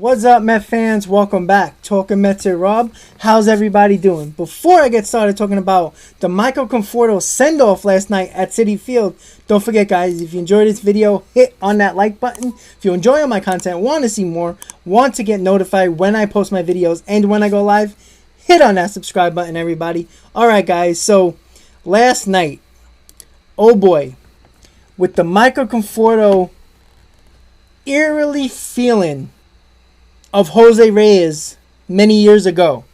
What's up, Met fans? Welcome back. Talkin Mets here, Rob. How's everybody doing? Before I get started talking about the Michael Conforto send-off last night at Citifield, don't forget, guys, if you enjoyed this video, hit on that like button. If you enjoy my content, want to see more, want to get notified when I post my videos and when I go live, hit on that subscribe button, everybody. Alright, guys, so last night, oh boy, with the Michael Conforto eerily feeling of Jose Reyes many years ago.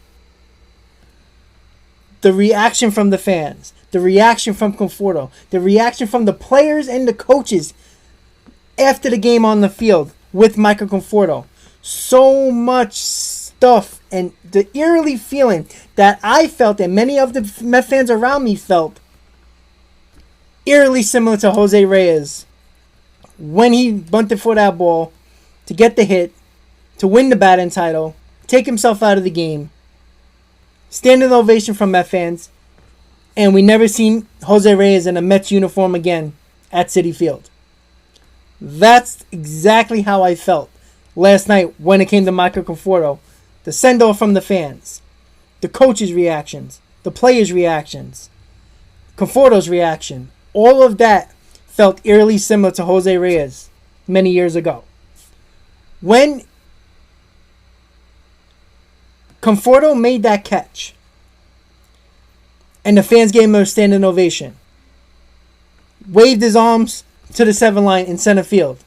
The reaction from the fans, the reaction from Conforto, the reaction from the players and the coaches after the game on the field with Michael Conforto. So much stuff, and the eerily feeling that I felt and many of the Met fans around me felt eerily similar to Jose Reyes when he bunted for that ball to get the hit, to win the batting title, take himself out of the game, standing ovation from Met fans, and we never seen Jose Reyes in a Mets uniform again at Citifield. That's exactly how I felt last night when it came to Michael Conforto. The send-off from the fans, the coaches' reactions, the players' reactions, Conforto's reaction, all of that felt eerily similar to Jose Reyes many years ago. When Conforto made that catch and the fans gave him a standing ovation, waved his arms to the 7 line in center field,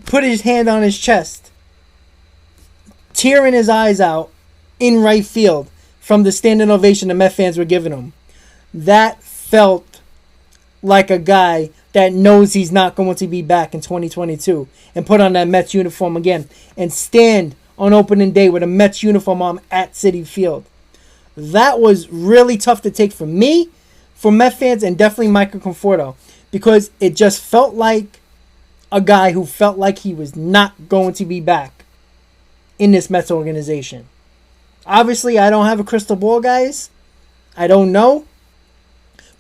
put his hand on his chest, tearing his eyes out in right field from the standing ovation the Met fans were giving him. That felt like a guy that knows he's not going to be back in 2022 and put on that Mets uniform again and stand on opening day with a Mets uniform on at Citifield. That was really tough to take for me, for Met fans, and definitely Michael Conforto, because it just felt like a guy who felt like he was not going to be back in this Mets organization. Obviously, I don't have a crystal ball, guys. I don't know.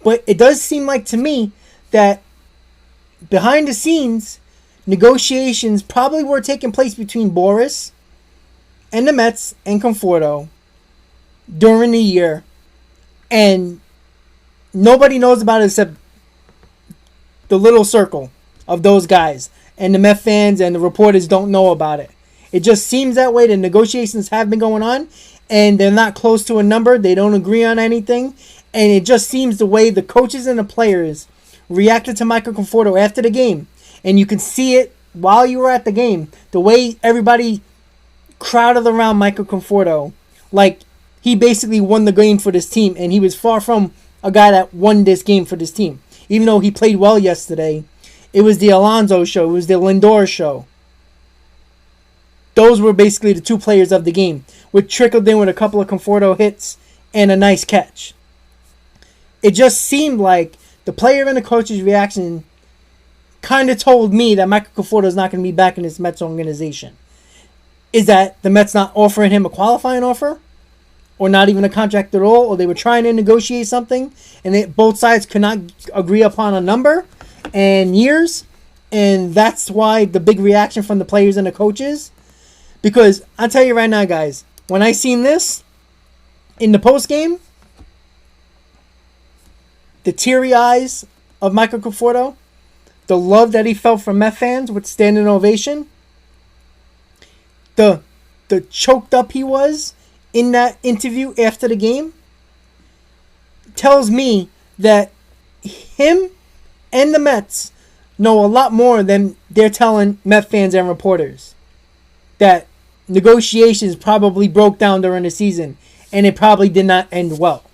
But it does seem like to me that behind the scenes, negotiations probably were taking place between Boris and the Mets and Conforto during the year, and nobody knows about it except the little circle of those guys, and the Met fans and the reporters don't know about it. It just seems that way. The negotiations have been going on, and they're not close to a number. They don't agree on anything, and it just seems the way the coaches and the players reacted to Michael Conforto after the game, and you can see it while you were at the game, the way everybody crowded around Michael Conforto, like he basically won the game for this team, and he was far from a guy that won this game for this team. Even though he played well yesterday, it was the Alonso show, it was the Lindor show. Those were basically the two players of the game, which trickled in with a couple of Conforto hits and a nice catch. It just seemed like the player and the coach's reaction kind of told me that Michael Conforto is not going to be back in this Mets organization. Is that the Mets not offering him a qualifying offer? Or not even a contract at all? Or they were trying to negotiate something and both sides could not agree upon a number and years? And that's why the big reaction from the players and the coaches. Because I'll tell you right now, guys, when I seen this in the post game, the teary eyes of Michael Conforto, the love that he felt from Met fans with standing ovation, the choked up he was in that interview after the game, tells me that him and the Mets know a lot more than they're telling Met fans and reporters. That negotiations probably broke down during the season and it probably did not end well.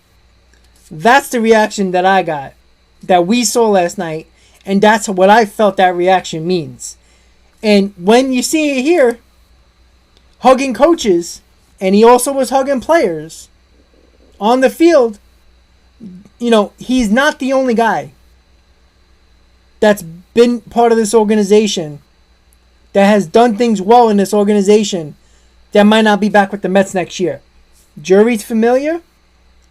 That's the reaction that I got, that we saw last night, and that's what I felt that reaction means. And when you see it here, hugging coaches, and he also was hugging players on the field, you know, he's not the only guy that's been part of this organization, that has done things well in this organization, that might not be back with the Mets next year. Jury's Familiar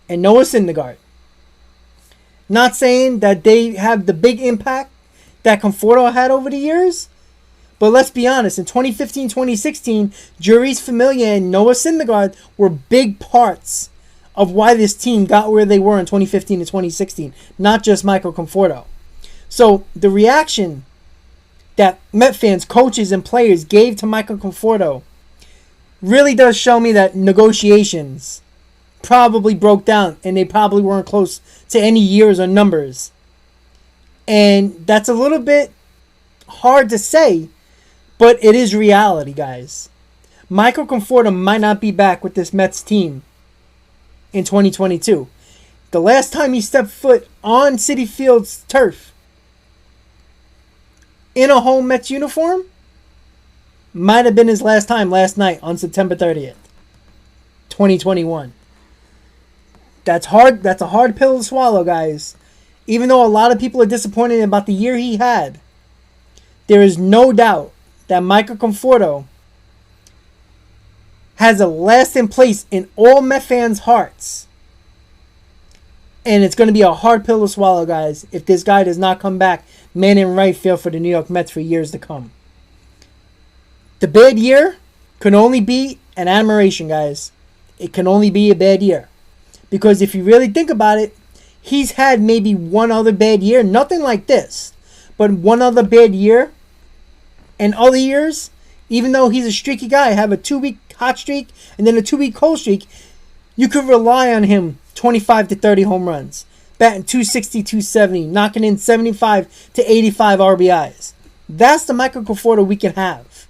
and Noah Syndergaard. Not saying that they have the big impact that Conforto had over the years, But let's be honest, in 2015, 2016, Juris Familia and Noah Syndergaard were big parts of why this team got where they were in 2015 and 2016, not just Michael Conforto. So the reaction that Met fans, coaches, and players gave to Michael Conforto really does show me that negotiations probably broke down and they probably weren't close to any years or numbers. And that's a little bit hard to say, but it is reality, guys. Michael Conforto might not be back with this Mets team in 2022. The last time he stepped foot on Citifield's turf in a home Mets uniform might have been his last time last night on September 30th, 2021. That's hard. That's a hard pill to swallow, guys. Even though a lot of people are disappointed about the year he had, there is no doubt that Michael Conforto has a lasting place in all Met fans' hearts. And it's going to be a hard pill to swallow, guys, if this guy does not come back man in right field for the New York Mets for years to come. The bad year can only be an admiration, guys. It can only be a bad year. Because if you really think about it, he's had maybe one other bad year. Nothing like this. But one other bad year. And other years, even though he's a streaky guy, have a 2-week hot streak and then a 2-week cold streak, you could rely on him 25 to 30 home runs, batting 260, 270, knocking in 75 to 85 RBIs. That's the Michael Conforto we can have.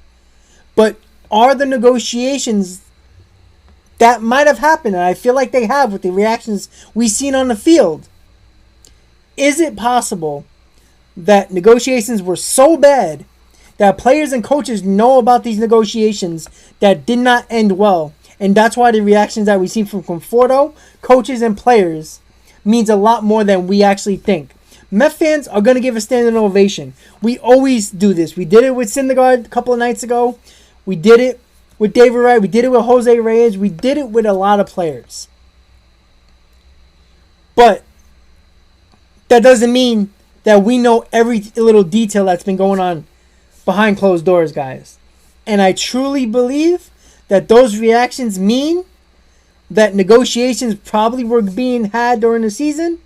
But are the negotiations that might have happened, and I feel like they have with the reactions we've seen on the field, is it possible that negotiations were so bad that players and coaches know about these negotiations that did not end well, and that's why the reactions that we've seen from Conforto, coaches, and players means a lot more than we actually think. Met fans are going to give a standing ovation. We always do this. We did it with Syndergaard a couple of nights ago. We did it with David Wright. We did it with Jose Reyes. We did it with a lot of players. But that doesn't mean that we know every little detail that's been going on behind closed doors, guys. And I truly believe that those reactions mean that negotiations probably were being had during the season,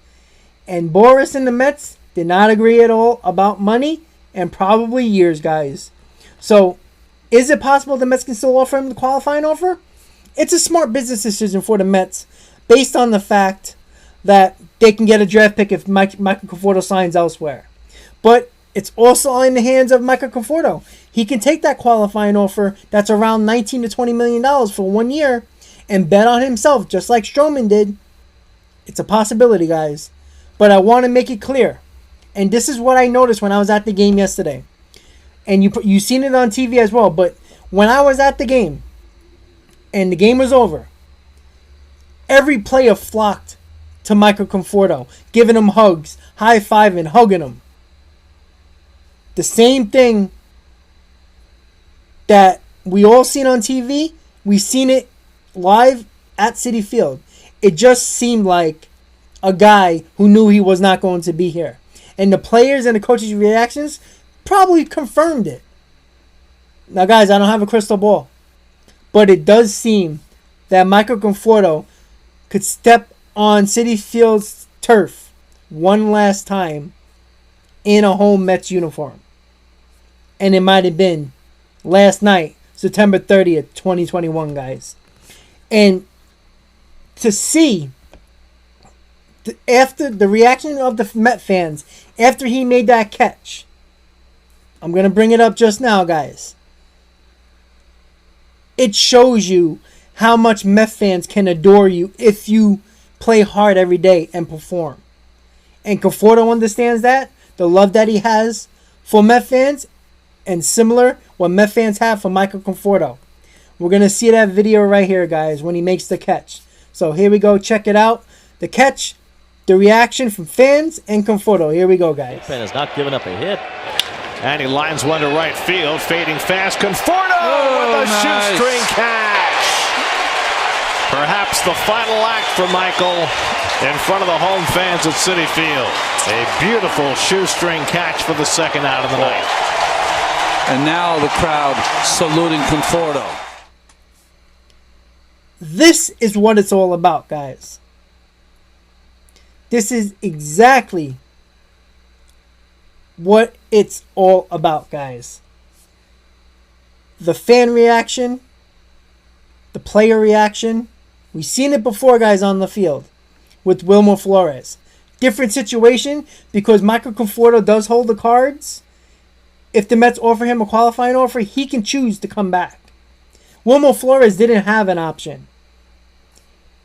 and Boris and the Mets did not agree at all about money and probably years, guys. So, is it possible the Mets can still offer him the qualifying offer? It's a smart business decision for the Mets based on the fact that they can get a draft pick if Michael Conforto signs elsewhere. But it's also in the hands of Michael Conforto. He can take that qualifying offer that's around $19 to $20 million for 1 year and bet on himself just like Stroman did. It's a possibility, guys. But I want to make it clear. And this is what I noticed when I was at the game yesterday. And you seen it on TV as well. But when I was at the game and the game was over, every player flocked to Michael Conforto, giving him hugs, high-fiving, hugging him. The same thing that we all seen on TV, we seen it live at Citifield. It just seemed like a guy who knew he was not going to be here. And the players and the coaches' reactions probably confirmed it. Now, guys, I don't have a crystal ball. But it does seem that Michael Conforto could step on Citifield's turf one last time in a home Mets uniform. And it might have been last night, September 30th, 2021, guys. And to see after the reaction of the Met fans after he made that catch, I'm going to bring it up just now, guys. It shows you how much Met fans can adore you if you play hard every day and perform. And Conforto understands that, the love that he has for Met fans, and similar what Met fans have for Michael Conforto. We're going to see that video right here, guys, when he makes the catch. So here we go. Check it out. The catch, the reaction from fans and Conforto. Here we go, guys. Bullpen has not given up a hit. And he lines one to right field, fading fast. Conforto with a shoestring catch. Perhaps the final act for Michael in front of the home fans at Citifield. A beautiful shoestring catch for the second out of the night. And now the crowd saluting Conforto. This is what it's all about, guys. This is exactly what it's all about, guys. The fan reaction, the player reaction. We've seen it before, guys, on the field with Wilmer Flores. Different situation because Michael Conforto does hold the cards. If the Mets offer him a qualifying offer, he can choose to come back. Wilmer Flores didn't have an option.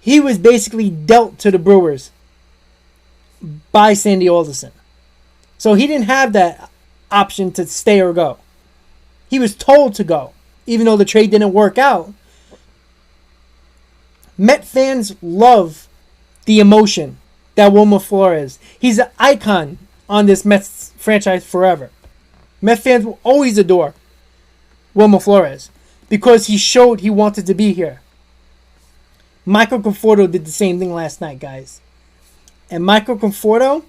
He was basically dealt to the Brewers by Sandy Alderson. So he didn't have that option to stay or go. He was told to go, even though the trade didn't work out. Met fans love the emotion that Wilmer Flores. He's an icon on this Mets franchise forever. Met fans will always adore Wilmer Flores because he showed he wanted to be here. Michael Conforto did the same thing last night, guys. And Michael Conforto,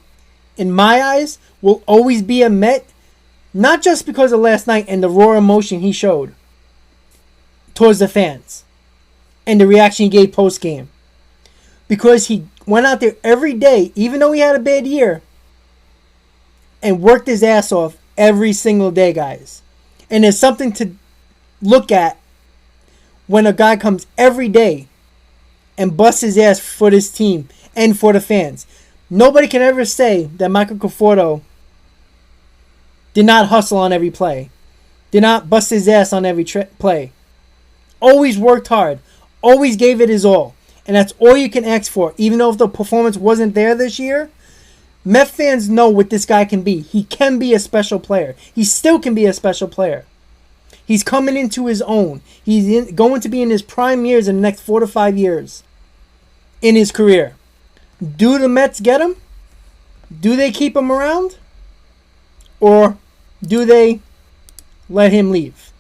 in my eyes, will always be a Met, not just because of last night and the raw emotion he showed towards the fans and the reaction he gave post-game. Because he went out there every day, even though he had a bad year, and worked his ass off every single day, guys. And there's something to look at when a guy comes every day and busts his ass for this team and for the fans. Nobody can ever say that Michael Conforto did not hustle on every play, did not bust his ass on every play. Always worked hard, always gave it his all. And that's all you can ask for. Even though if the performance wasn't there this year, Met fans know what this guy can be. He can be a special player. He still can be a special player. He's coming into his own. He's going to be in his prime years in the next 4 to 5 years in his career. Do the Mets get him? Do they keep him around? Or do they let him leave?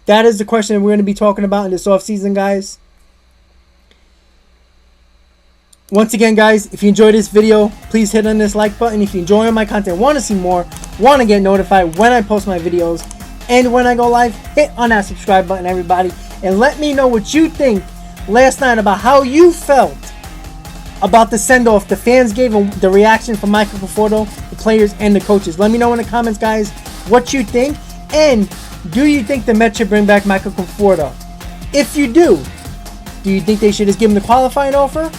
That is the question that we're going to be talking about in this offseason, guys. Once again, guys, if you enjoyed this video, please hit on this like button. If you enjoy my content, want to see more, want to get notified when I post my videos, and when I go live, hit on that subscribe button, everybody. And let me know what you think last night about how you felt about the send-off the fans gave and the reaction from Michael Conforto, the players, and the coaches. Let me know in the comments, guys, what you think. And do you think the Mets should bring back Michael Conforto? If you do you think they should just give him the qualifying offer?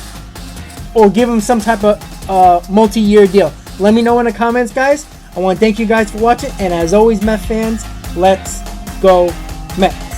Or give him some type of multi-year deal? Let me know in the comments, guys. I want to thank you guys for watching. And as always, Met fans, let's go Mets.